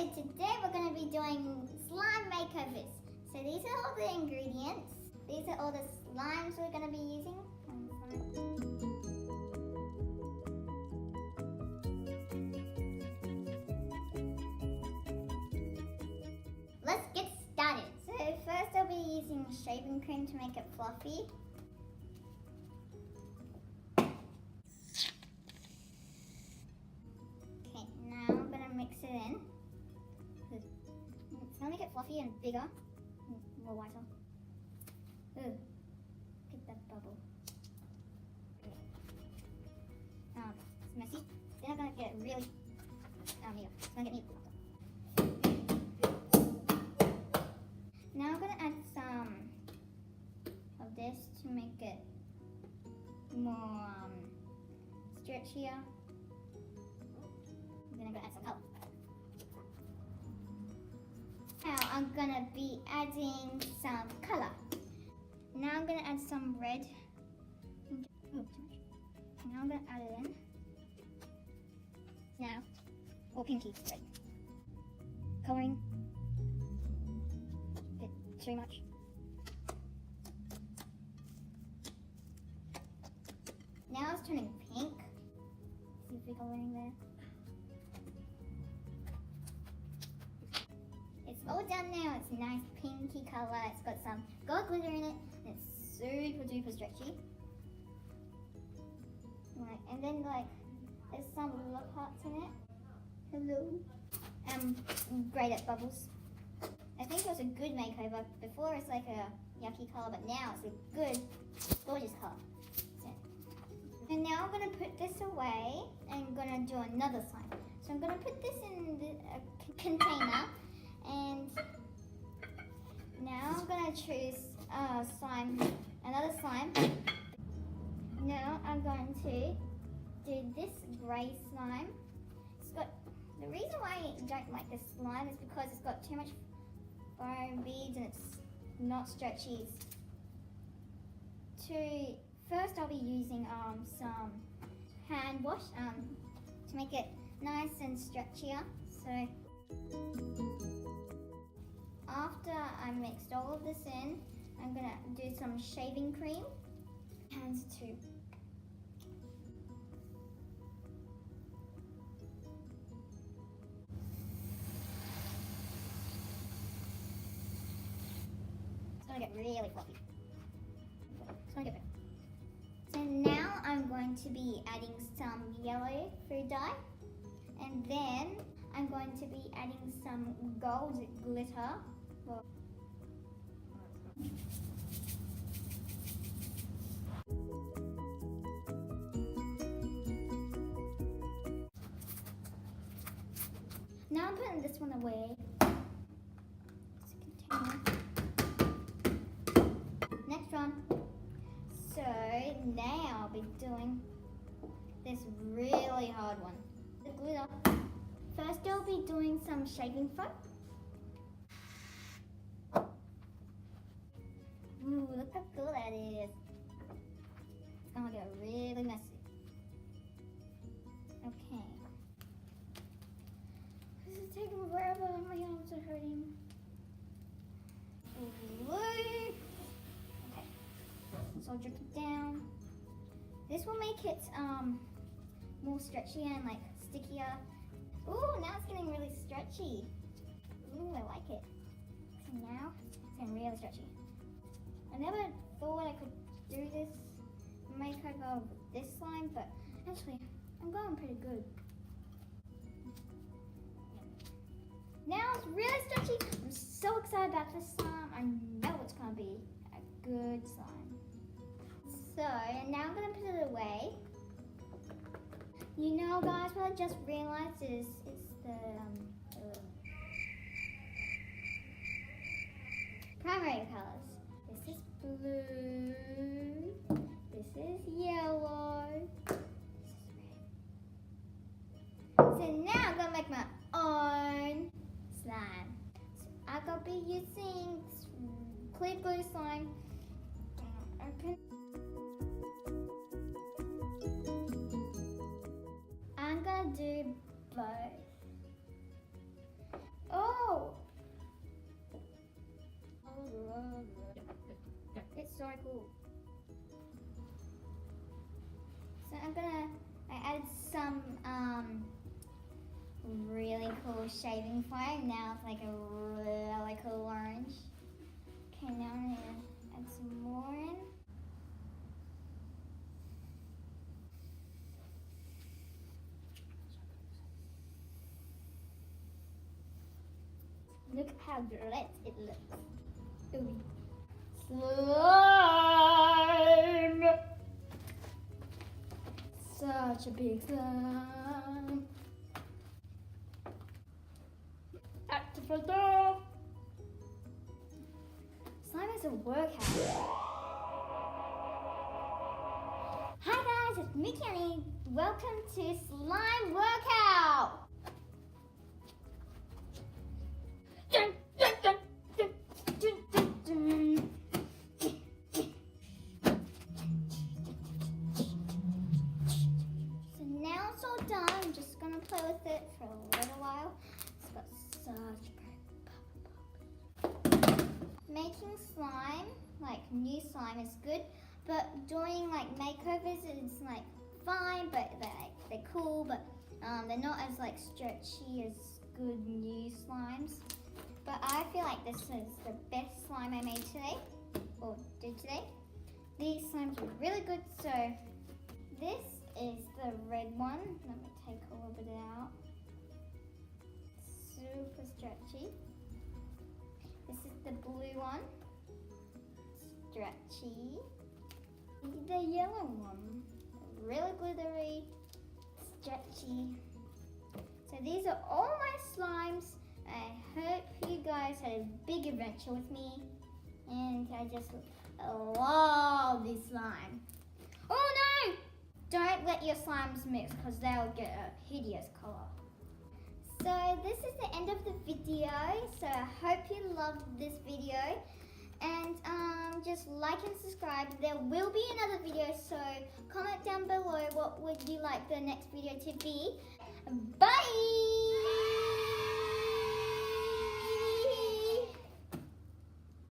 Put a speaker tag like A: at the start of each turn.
A: so today we're going to be doing slime makeovers. So these are all the ingredients. These are all the slimes we're going to be using. Let's get started. So first I'll be using shaving cream to make it fluffy. Okay, now I'm going to mix it in. It's going to make it fluffy and bigger, more whiter. Ooh, get that bubble. It's messy. Then I'm going to get it really, here. It's going to get me. Now I'm going to add some of this to make it more stretchier. Then I'm going to add some color. Now I'm going to be adding some color. Now I'm going to add some red. Ooh, too much. Now I'm going to add it in. Now, or pinky red. Coloring. Bit too much. Now it's turning pink. See if we coloring there. It's all done now. It's a nice pinky color. It's got some gold glitter in it. And it's super duper stretchy. Right, and then there's some little parts in it. Hello. Great at bubbles. I think it was a good makeover. Before it's like a yucky color, but now it's a good, gorgeous color. And now I'm going to put this away and I'm going to do another slime. So I'm going to put this in a container. And now I'm going to choose another slime. Now I'm going to do this grey slime. The reason why I don't like this slime is because it's got too much foam beads and it's not stretchy. First I'll be using some hand wash to make it nice and stretchier. So after I mixed all of this in, I'm going to do some shaving cream. Hands too. It's going to get really fluffy. It's going to get better. So now I'm going to be adding some yellow food dye. And then I'm going to be adding some gold glitter. Now I'm putting this one away. Next one. So now I'll be doing this really hard one. The glitter. First I'll be doing some shaving foam. Ooh, look how cool that is. It's gonna get really messy. Okay. This is taking forever and my arms are hurting. Okay. So I'll drip it down. This will make it more stretchy and stickier. Ooh, now it's getting really stretchy. Ooh, I like it. So now it's getting really stretchy. I never thought I could do this makeover with this slime, but actually, I'm going pretty good. Now it's really stretchy. I'm so excited about this slime. I know it's going to be a good slime. So, now I'm going to put it away. You know, guys, what I just realized is it's the primary colors. This is blue, this is yellow, this is red. So now I'm going to make my own slime. So I'm going to be using clear glue slime. Open. I'm going to do both. so cool. So I added some really cool shaving foam. Now it's like a really cool orange. Okay, now I'm gonna add some more in. Look how great it looks. Ooh. Slime! Such a big slime. Activator! Slime is a workout. Hi guys, it's me, Kenny. Welcome to Slime Workout! Done. I'm just gonna play with it for a little while. It's got such great bubbles. Making slime, like new slime, is good, but doing like makeovers is like fine, but they're cool, but they're not as like stretchy as good new slimes. But I feel like this is the best slime I made today, or did today. These slimes are really good, so this is the red one. Let me take a little bit out. Super stretchy. This is the blue one. Stretchy. The yellow one. Really glittery. Stretchy. So these are all my slimes. I hope you guys had a big adventure with me. And I just love this slime. Oh no! Don't let your slimes mix because they'll get a hideous colour. So this is the end of the video. So I hope you loved this video. And just like and subscribe. There will be another video. So comment down below what would you like the next video to be. Bye!